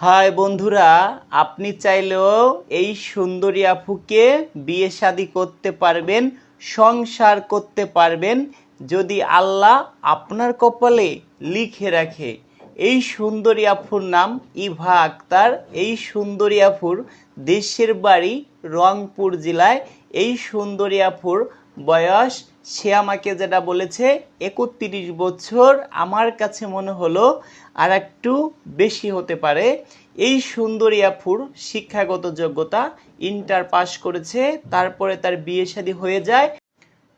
High বন্ধুরা, আপনি চাইলেও এই সুন্দরী আপুকে বিয়ে শাদী করতে পারবেন, সংসার করতে পারবেন যদি আল্লাহ আপনার কপালে লিখে রাখে। এই সুন্দরী আপুর নাম ইভা আক্তার। এই সুন্দরী আপুর দেশের বাড়ি রংপুর জেলায়। এই সুন্দরী আপুর বয়স, সে আমাকে যেটা বলেছে ৩১ বছর, আমার কাছে মনে হলো আর একটু বেশি হতে পারে। এই সুন্দরী আপুর শিক্ষাগত যোগ্যতা ইন্টার পাস করেছে, তারপরে তার বিয়ে শাদী হয়ে যায়।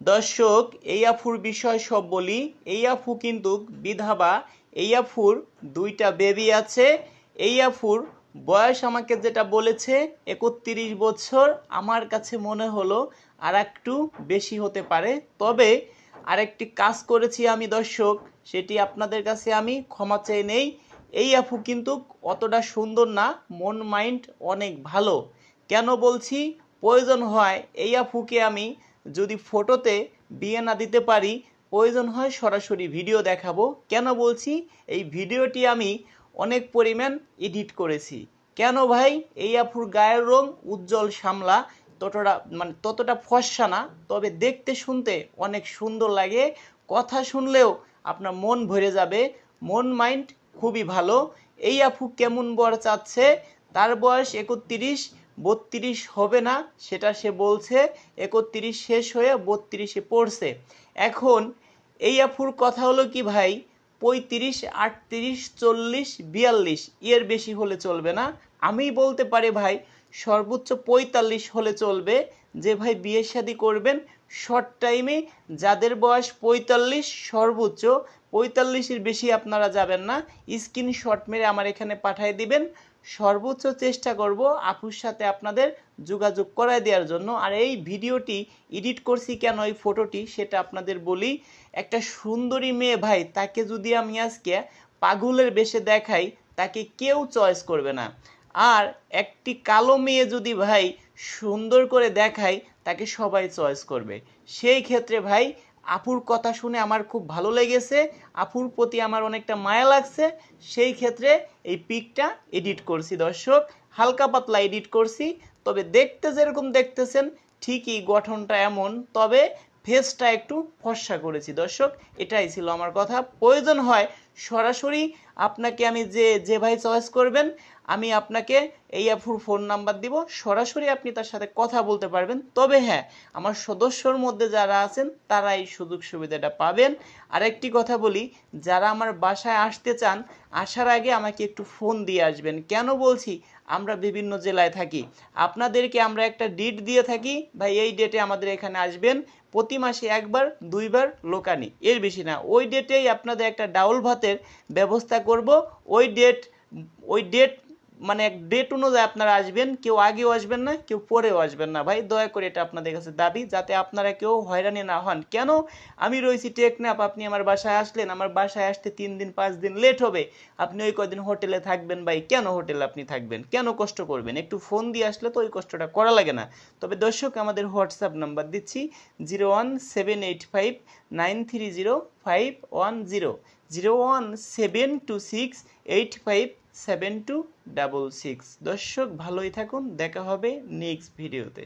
দর্শক, এই আফুর বিষয় সব বলি। এই আফু কিন্তু বিধবা। এই আফুর 2টা বেবি আছে। এই আফুর বয়স আমাকে যেটা বলেছে ৩১ বছর, আমার কাছে মনে হলো আর একটু বেশি হতে পারে। তবে আরেকটি কাজ করেছি আমি দর্শক, সেটি আপনাদের কাছে আমি ক্ষমা চেয়ে নেই। এই আফু কিন্তু অতটা সুন্দর না, মন মাইন্ড অনেক ভালো। কেন বলছি? প্রয়োজন হয় এই আফুকে আমি যদি ফটোতে বিয়ে না দিতে পারি, প্রয়োজন হয় সরাসরি ভিডিও দেখাবো। কেন বলছি? এই ভিডিওটি আমি অনেক পরিমাণ এডিট করেছি। কেন ভাই? এই আফুর গায়ের রং উজ্জ্বল শ্যামলা, ততটা ফর্সা না, তবে দেখতে শুনতে অনেক সুন্দর লাগে। কথা শুনলেও আপনার মন ভরে যাবে। মন মাইন্ড খুবই ভালো। এই আফু কেমন বর চাচ্ছে? তার বয়স ৩১, ৩২ হবে না সেটা সে বলছে। ৩১ শেষ হয়ে ৩২-এ পড়ছে। এখন এই আফুর কথা হলো কি ভাই, ৩৫, ৩৮, ৪০, ৪২ এর বেশি হলে চলবে না। আমি বলতে পারি ভাই সর্বোচ্চ ৪৫ হলে চলবে। যে ভাই বিয়ে শাদী করবেন শর্ট টাইমে, যাদের বয়স ৪৫, সর্বোচ্চ ৪৫-এর বেশি আপনারা যাবেন না। স্ক্রিনশট মেরে আমার এখানে পাঠিয়ে দিবেন। সর্বোচ্চ চেষ্টা করব আপুর সাথে আপনাদের যোগাযোগ করায় দেওয়ার জন্য। আর এই ভিডিওটি এডিট করছি কেন, এই ফটোটি, সেটা আপনাদের বলি। একটা সুন্দরী মেয়ে ভাই, তাকে যদি আমি আজকে পাগলের বেশে দেখাই, তাকে কেউ চয়েস করবে না। আর একটি কালো মেয়ে যদি ভাই সুন্দর করে দেখাই, তাকে সবাই চয়েস করবে। সেই ক্ষেত্রে ভাই আপুর কথা শুনে আমার খুব ভালো লেগেছে, আপুর প্রতি আমার অনেকটা মায়া লাগছে। সেই ক্ষেত্রে এই পিকটা এডিট করছি দর্শক, হালকা পাতলা এডিট করছি। তবে দেখতে যেরকম দেখতেছেন ঠিকই গঠনটা এমন, তবে ফেসটা একটু ফর্সা করেছি দর্শক। এটাই ছিল আমার কথা। প্রয়োজন হয় সরাসরি আপনাকে আমি যে ভাই চয়েস করবেন, আমি আপনাকে এই অ্যাপুর ফোন নাম্বার দিব, সরাসরি আপনি তার সাথে কথা বলতে পারবেন। তবে হ্যাঁ, আমার সদস্যর মধ্যে যারা আছেন তারা এই সুযোগ সুবিধাটা পাবেন। আরেকটি কথা বলি, যারা আমার বাসায় আসতে চান, আসার আগে আমাকে একটু ফোন দিয়ে আসবেন। কেন বলছি? আমরা বিভিন্ন জেলায় থাকি, আপনাদেরকে আমরা একটা ডেট দিয়ে থাকি, ভাই এই ডেটে আমাদের এখানে আসবেন। প্রতি মাসে 1বার 2বার লোকানি, এর বেশি না। ওই ডেটেই আপনাদের একটা ডাউল ভাতের ব্যবস্থা করব। ওই ডেট মানে এক ডেট অনুযায়ী আপনারা আসবেন। কেউ আগেও আসবেন না, কেউ পরেও আসবেন না ভাই, দয়া করে এটা আপনাদের কাছে দাবি, যাতে আপনারা কেউ হয়রানি না হন। কেন? আমি রয়েছি টেকনাফ, আপনি আমার বাসায় আসলেন, আমার বাসায় আসতে 3 দিন 5 দিন লেট হবে, আপনি ওই কদিন হোটেলে থাকবেন ভাই। কেন হোটেলে আপনি থাকবেন? কেন কষ্ট করবেন? একটু ফোন দিয়ে আসলে তো ওই কষ্টটা করা লাগে না। তবে দর্শক, আমাদের হোয়াটসঅ্যাপ নাম্বার দিচ্ছি 01785930510, 01726857266। দর্শক, ভালোই থাকুন, দেখা হবে নেক্সট ভিডিওতে।